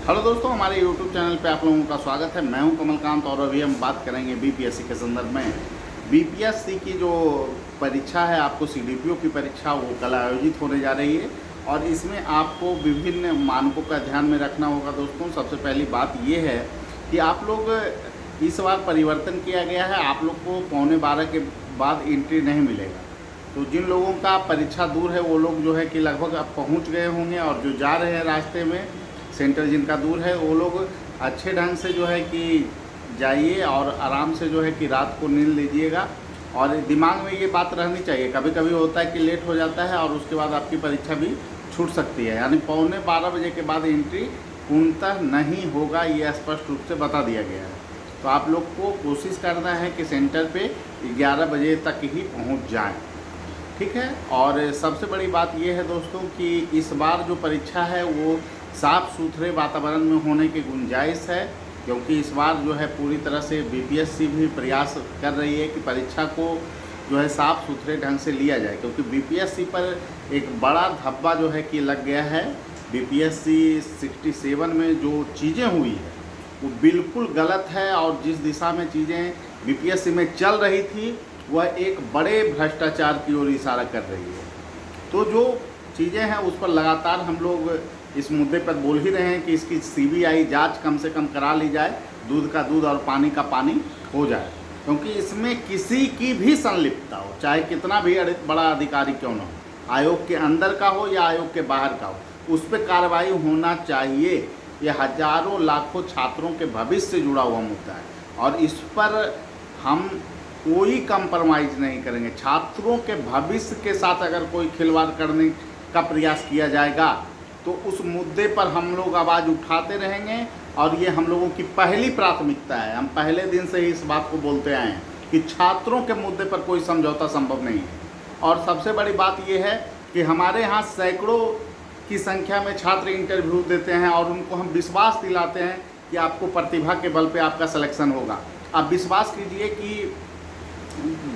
Hello दोस्तों, हमारे YouTube channel पे आप लोगों का स्वागत है। मैं हूं कमलकांत और अभी हम बात करेंगे बीपीएससी के संदर्भ में। बीपीएससी की जो परीक्षा है, आपको सीडीपीओ की परीक्षा, वो कल आयोजित होने जा रही है और इसमें आपको विभिन्न मानकों का ध्यान में रखना होगा। दोस्तों, सबसे पहली बात ये है कि आप लोग इस बार परिवर्तन किया गया है, आप लोग को 11:15 के बाद एंट्री नहीं मिलेगा। तो जिन लोगों का परीक्षा दूर है वो लोग जो है कि लगभग अब पहुँच गए होंगे, और जो जा रहे हैं रास्ते में, सेंटर जिनका दूर है, वो लोग अच्छे ढंग से जो है कि जाइए और आराम से जो है कि रात को नींद लीजिएगा। और दिमाग में ये बात रहनी चाहिए, कभी कभी होता है कि लेट हो जाता है और उसके बाद आपकी परीक्षा भी छूट सकती है। यानी 11:15 के बाद एंट्री पूर्णतः नहीं होगा, ये स्पष्ट रूप से बता दिया गया है। तो आप लोग को कोशिश करना है कि सेंटर पे 11 बजे तक ही पहुँच जाएँ, ठीक है। और सबसे बड़ी बात यह है दोस्तों कि इस बार जो परीक्षा है वो साफ़ सुथरे वातावरण में होने की गुंजाइश है, क्योंकि इस बार जो है पूरी तरह से बीपीएससी भी प्रयास कर रही है कि परीक्षा को जो है साफ़ सुथरे ढंग से लिया जाए, क्योंकि बीपीएससी पर एक बड़ा धब्बा जो है कि लग गया है। बीपीएससी 67 में जो चीज़ें हुई है वो बिल्कुल गलत है, और जिस दिशा में चीज़ें बीपीएससी में चल रही थी वह एक बड़े भ्रष्टाचार की ओर इशारा कर रही है। तो जो चीज़ें हैं उस पर लगातार हम लोग इस मुद्दे पर बोल ही रहे हैं कि इसकी सीबीआई जांच कम से कम करा ली जाए, दूध का दूध और पानी का पानी हो जाए, क्योंकि इसमें किसी की भी संलिप्तता हो, चाहे कितना भी बड़ा अधिकारी क्यों न हो, आयोग के अंदर का हो या आयोग के बाहर का हो, उस पर कार्रवाई होना चाहिए। ये हजारों लाखों छात्रों के भविष्य से जुड़ा हुआ मुद्दा है और इस पर हम कोई कंप्रोमाइज़ नहीं करेंगे। छात्रों के भविष्य के साथ अगर कोई खिलवाड़ करने का प्रयास किया जाएगा तो उस मुद्दे पर हम लोग आवाज़ उठाते रहेंगे, और ये हम लोगों की पहली प्राथमिकता है। हम पहले दिन से ही इस बात को बोलते आए हैं कि छात्रों के मुद्दे पर कोई समझौता संभव नहीं है। और सबसे बड़ी बात ये है कि हमारे यहाँ सैकड़ों की संख्या में छात्र इंटरव्यू देते हैं और उनको हम विश्वास दिलाते हैं कि आपको प्रतिभा के बल पर आपका सिलेक्शन होगा। आप विश्वास कीजिए कि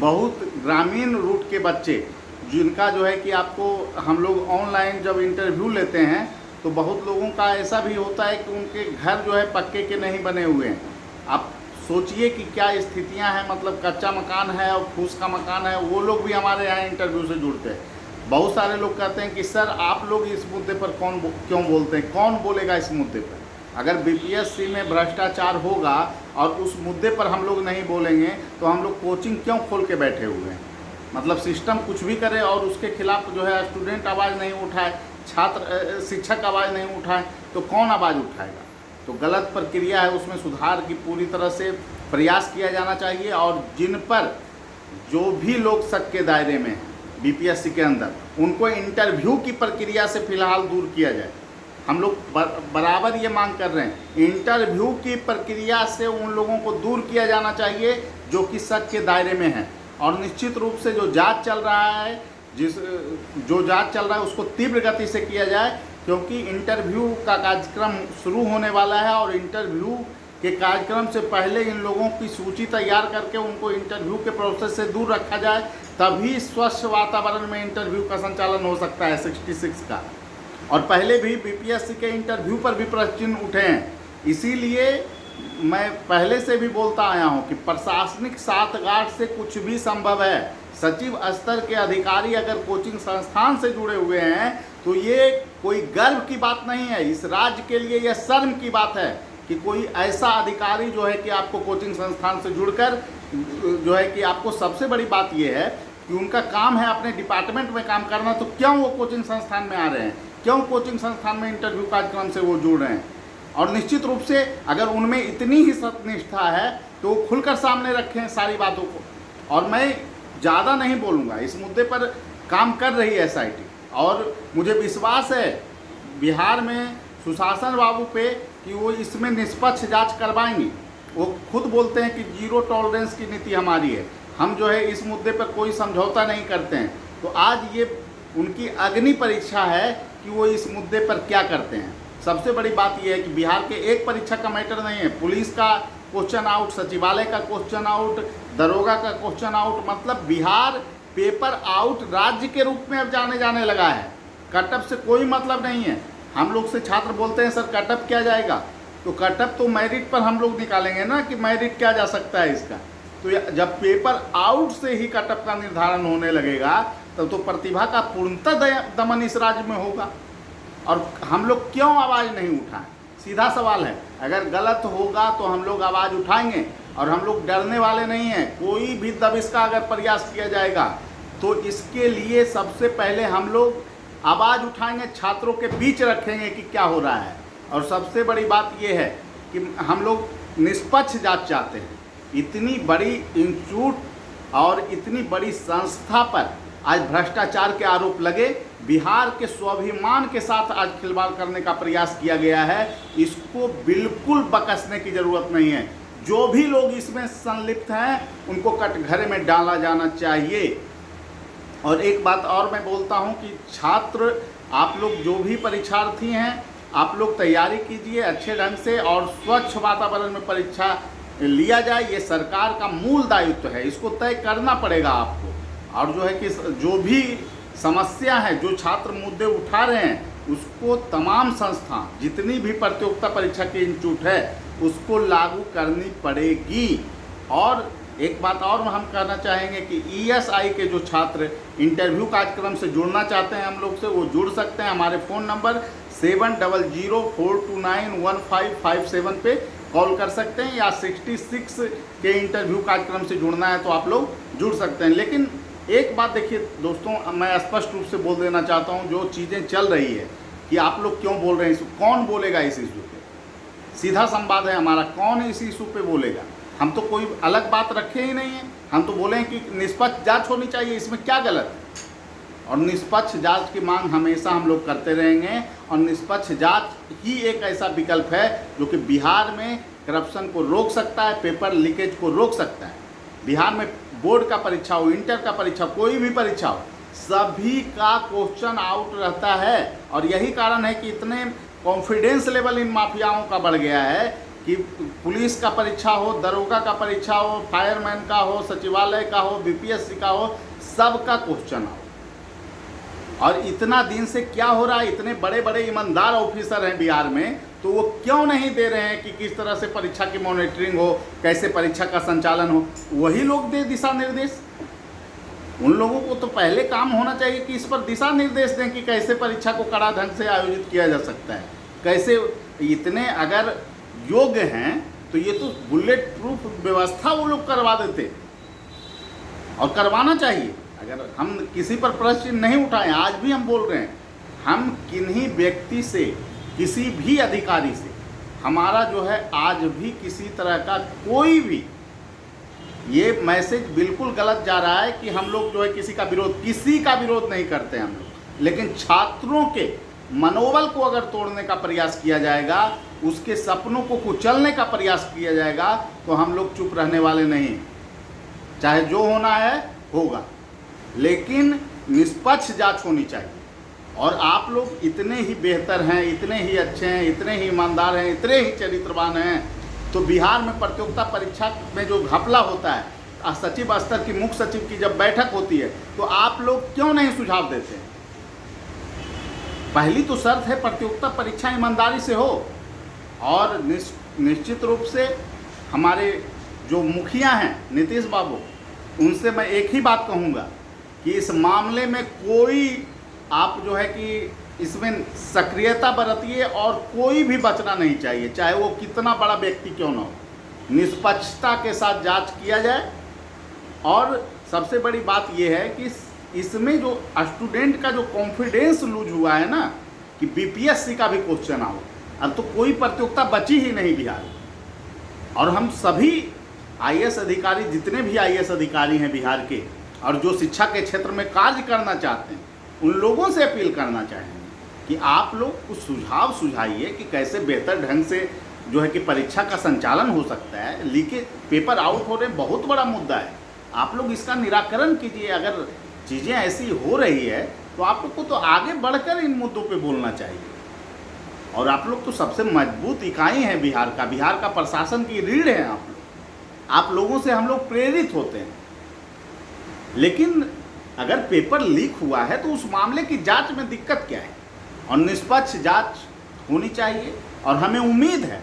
बहुत ग्रामीण रूट के बच्चे जिनका जो है कि आपको हम लोग ऑनलाइन जब इंटरव्यू लेते हैं तो बहुत लोगों का ऐसा भी होता है कि उनके घर जो है पक्के के नहीं बने हुए हैं। आप सोचिए कि क्या स्थितियां हैं, मतलब कच्चा मकान है और फूस का मकान है, वो लोग भी हमारे यहाँ इंटरव्यू से जुड़ते हैं। बहुत सारे लोग कहते हैं कि सर आप लोग इस मुद्दे पर क्यों बोलते हैं, कौन बोलेगा इस मुद्दे पर? अगर बीपीएससी में भ्रष्टाचार होगा और उस मुद्दे पर हम लोग नहीं बोलेंगे तो हम लोग कोचिंग क्यों खोल के बैठे हुए हैं? मतलब सिस्टम कुछ भी करे और उसके खिलाफ जो है स्टूडेंट आवाज़ नहीं उठाए, छात्र शिक्षक आवाज़ नहीं उठाए, तो कौन आवाज़ उठाएगा? तो गलत प्रक्रिया है, उसमें सुधार की पूरी तरह से प्रयास किया जाना चाहिए। और जिन पर जो भी लोग शक के दायरे में हैं बीपीएससी के अंदर, उनको इंटरव्यू की प्रक्रिया से फ़िलहाल दूर किया जाए। हम लोग बराबर ये मांग कर रहे हैं, इंटरव्यू की प्रक्रिया से उन लोगों को दूर किया जाना चाहिए जो कि शक के दायरे में हैं। और निश्चित रूप से जो जांच चल रहा है, जो जांच चल रहा है उसको तीव्र गति से किया जाए, क्योंकि इंटरव्यू का कार्यक्रम शुरू होने वाला है और इंटरव्यू के कार्यक्रम से पहले इन लोगों की सूची तैयार करके उनको इंटरव्यू के प्रोसेस से दूर रखा जाए, तभी स्वच्छ वातावरण में इंटरव्यू का संचालन हो सकता है 66 का। और पहले भी बीपीएससी के इंटरव्यू पर भी प्रश्न चिन्ह उठे हैं। इसीलिए मैं पहले से भी बोलता आया हूं कि प्रशासनिक साठगांठ से कुछ भी संभव है। सचिव स्तर के अधिकारी अगर कोचिंग संस्थान से जुड़े हुए हैं तो ये कोई गर्व की बात नहीं है, इस राज्य के लिए यह शर्म की बात है कि कोई ऐसा अधिकारी जो है कि आपको कोचिंग संस्थान से जुड़कर जो है कि आपको सबसे बड़ी बात यह है कि उनका काम है अपने डिपार्टमेंट में काम करना, तो क्यों वो कोचिंग संस्थान में आ रहे हैं, क्यों कोचिंग संस्थान में इंटरव्यू कार्यक्रम से वो जुड़ रहे हैं? और निश्चित रूप से अगर उनमें इतनी ही सत्यनिष्ठा है तो खुलकर सामने रखें सारी बातों को। और मैं ज़्यादा नहीं बोलूँगा, इस मुद्दे पर काम कर रही है एसआईटी, और मुझे विश्वास है बिहार में सुशासन बाबू पे कि वो इसमें निष्पक्ष जांच करवाएंगे। वो खुद बोलते हैं कि जीरो टॉलरेंस की नीति हमारी है, हम जो है इस मुद्दे पर कोई समझौता नहीं करते हैं। तो आज ये उनकी अग्नि परीक्षा है कि वो इस मुद्दे पर क्या करते हैं। सबसे बड़ी बात यह है कि बिहार के एक परीक्षा का मैटर नहीं है, पुलिस का क्वेश्चन आउट, सचिवालय का क्वेश्चन आउट, दरोगा का क्वेश्चन आउट, मतलब बिहार पेपर आउट राज्य के रूप में अब जाने लगा है। कटअप से कोई मतलब नहीं है। हम लोग से छात्र बोलते हैं सर कटअप क्या जाएगा, तो कटअप तो मेरिट पर हम लोग निकालेंगे ना कि मेरिट क्या जा सकता है इसका। तो जब पेपर आउट से ही कटअप का निर्धारण होने लगेगा तब तो प्रतिभा का पूर्णतः दमन इस राज्य में होगा। और हम लोग क्यों आवाज़ नहीं उठाएं, सीधा सवाल है। अगर गलत होगा तो हम लोग आवाज़ उठाएंगे और हम लोग डरने वाले नहीं हैं। कोई भी दबिश का अगर प्रयास किया जाएगा तो इसके लिए सबसे पहले हम लोग आवाज़ उठाएंगे, छात्रों के बीच रखेंगे कि क्या हो रहा है। और सबसे बड़ी बात यह है कि हम लोग निष्पक्ष जांच चाहते हैं। इतनी बड़ी इंस्टीट्यूट और इतनी बड़ी संस्था पर आज भ्रष्टाचार के आरोप लगे, बिहार के स्वाभिमान के साथ आज खिलवाड़ करने का प्रयास किया गया है। इसको बिल्कुल बकसने की ज़रूरत नहीं है। जो भी लोग इसमें संलिप्त हैं उनको कटघरे में डाला जाना चाहिए। और एक बात और मैं बोलता हूं कि छात्र, आप लोग जो भी परीक्षार्थी हैं, आप लोग तैयारी कीजिए अच्छे ढंग से और स्वच्छ वातावरण में परीक्षा लिया जाए। ये सरकार का मूल दायित्व है, इसको तय करना पड़ेगा आपको। और जो है कि जो भी समस्या है, जो छात्र मुद्दे उठा रहे हैं, उसको तमाम संस्था, जितनी भी प्रतियोगिता परीक्षा की इंस्टीट्यूट है, उसको लागू करनी पड़ेगी। और एक बात और हम कहना चाहेंगे कि ESI के जो छात्र इंटरव्यू कार्यक्रम से जुड़ना चाहते हैं हम लोग से, वो जुड़ सकते हैं। हमारे फ़ोन नंबर 7004291557 पे कॉल कर सकते हैं, या 66 के इंटरव्यू कार्यक्रम से जुड़ना है तो आप लोग जुड़ सकते हैं। लेकिन एक बात देखिए दोस्तों, मैं स्पष्ट रूप से बोल देना चाहता हूँ, जो चीज़ें चल रही है कि आप लोग क्यों बोल रहे हैं, कौन बोलेगा इस इशू पे? सीधा संवाद है हमारा, कौन इस इशू पे बोलेगा? हम तो कोई अलग बात रखे ही नहीं है। हम तो बोले कि निष्पक्ष जांच होनी चाहिए, इसमें क्या गलत है? और निष्पक्ष जांच की मांग हमेशा हम लोग करते रहेंगे। और निष्पक्ष जांच ही एक ऐसा विकल्प है जो कि बिहार में करप्शन को रोक सकता है, पेपर लीकेज को रोक सकता है। बिहार में बोर्ड का परीक्षा हो, इंटर का परीक्षा, कोई भी परीक्षा हो, सभी का क्वेश्चन आउट रहता है। और यही कारण है कि इतने कॉन्फिडेंस लेवल इन माफियाओं का बढ़ गया है कि पुलिस का परीक्षा हो, दरोगा का परीक्षा हो, फायरमैन का हो, सचिवालय का हो, BPSC का हो, सबका क्वेश्चन आउट। और इतना दिन से क्या हो रहा है, इतने बड़े बड़े ईमानदार ऑफिसर हैं बिहार में, तो वो क्यों नहीं दे रहे हैं कि किस तरह से परीक्षा की मॉनिटरिंग हो, कैसे परीक्षा का संचालन हो? वही लोग दे दिशा निर्देश। उन लोगों को तो पहले काम होना चाहिए कि इस पर दिशा निर्देश दें कि कैसे परीक्षा को कड़ा ढंग से आयोजित किया जा सकता है, कैसे। इतने अगर योग्य हैं तो ये तो बुलेट प्रूफ व्यवस्था वो लोग करवा देते, और करवाना चाहिए। अगर हम किसी पर प्रश्न नहीं उठाएं, आज भी हम बोल रहे हैं, हम किन्हीं व्यक्ति से, किसी भी अधिकारी से, हमारा जो है आज भी किसी तरह का कोई भी ये मैसेज बिल्कुल गलत जा रहा है कि हम लोग जो है किसी का विरोध नहीं करते हम लोग। लेकिन छात्रों के मनोबल को अगर तोड़ने का प्रयास किया जाएगा, उसके सपनों को कुचलने का प्रयास किया जाएगा, तो हम लोग चुप रहने वाले नहीं। चाहे जो होना है होगा, लेकिन निष्पक्ष जांच होनी चाहिए। और आप लोग इतने ही बेहतर हैं, इतने ही अच्छे हैं, इतने ही ईमानदार हैं, इतने ही चरित्रवान हैं, तो बिहार में प्रतियोगिता परीक्षा में जो घपला होता है, सचिव स्तर की, मुख्य सचिव की जब बैठक होती है, तो आप लोग क्यों नहीं सुझाव देते हैं? पहली तो शर्त है प्रतियोगिता परीक्षा ईमानदारी से हो। और निश्चित रूप से हमारे जो मुखिया हैं नीतीश बाबू, उनसे मैं एक ही बात कहूँगा कि इस मामले में कोई आप जो है कि इसमें सक्रियता बरतिए और कोई भी बचना नहीं चाहिए, चाहे वो कितना बड़ा व्यक्ति क्यों ना हो। निष्पक्षता के साथ जांच किया जाए। और सबसे बड़ी बात यह है कि इसमें जो स्टूडेंट का जो कॉन्फिडेंस लूज हुआ है ना, कि BPSC का भी क्वेश्चन आओ, अब तो कोई प्रतियोगिता बची ही नहीं बिहार में। और हम सभी IAS अधिकारी, जितने भी IAS अधिकारी हैं बिहार के, और जो शिक्षा के क्षेत्र में कार्य करना चाहते हैं, उन लोगों से अपील करना चाहेंगे कि आप लोग कुछ सुझाव सुझाइए कि कैसे बेहतर ढंग से जो है कि परीक्षा का संचालन हो सकता है। लीकेज, पेपर आउट हो रहे, बहुत बड़ा मुद्दा है। आप लोग इसका निराकरण कीजिए। अगर चीज़ें ऐसी हो रही है तो आप लोग को तो आगे बढ़कर इन मुद्दों पे बोलना चाहिए। और आप लोग तो सबसे मजबूत इकाई हैं बिहार का, बिहार का प्रशासन की रीढ़ है आप लोग। आप लोगों से हम लोग प्रेरित होते हैं। लेकिन अगर पेपर लीक हुआ है तो उस मामले की जांच में दिक्कत क्या है? और निष्पक्ष जांच होनी चाहिए। और हमें उम्मीद है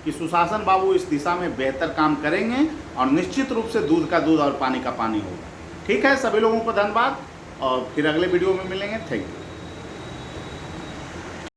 कि सुशासन बाबू इस दिशा में बेहतर काम करेंगे और निश्चित रूप से दूध का दूध और पानी का पानी होगा। ठीक है, सभी लोगों को धन्यवाद और फिर अगले वीडियो में मिलेंगे। Thank you.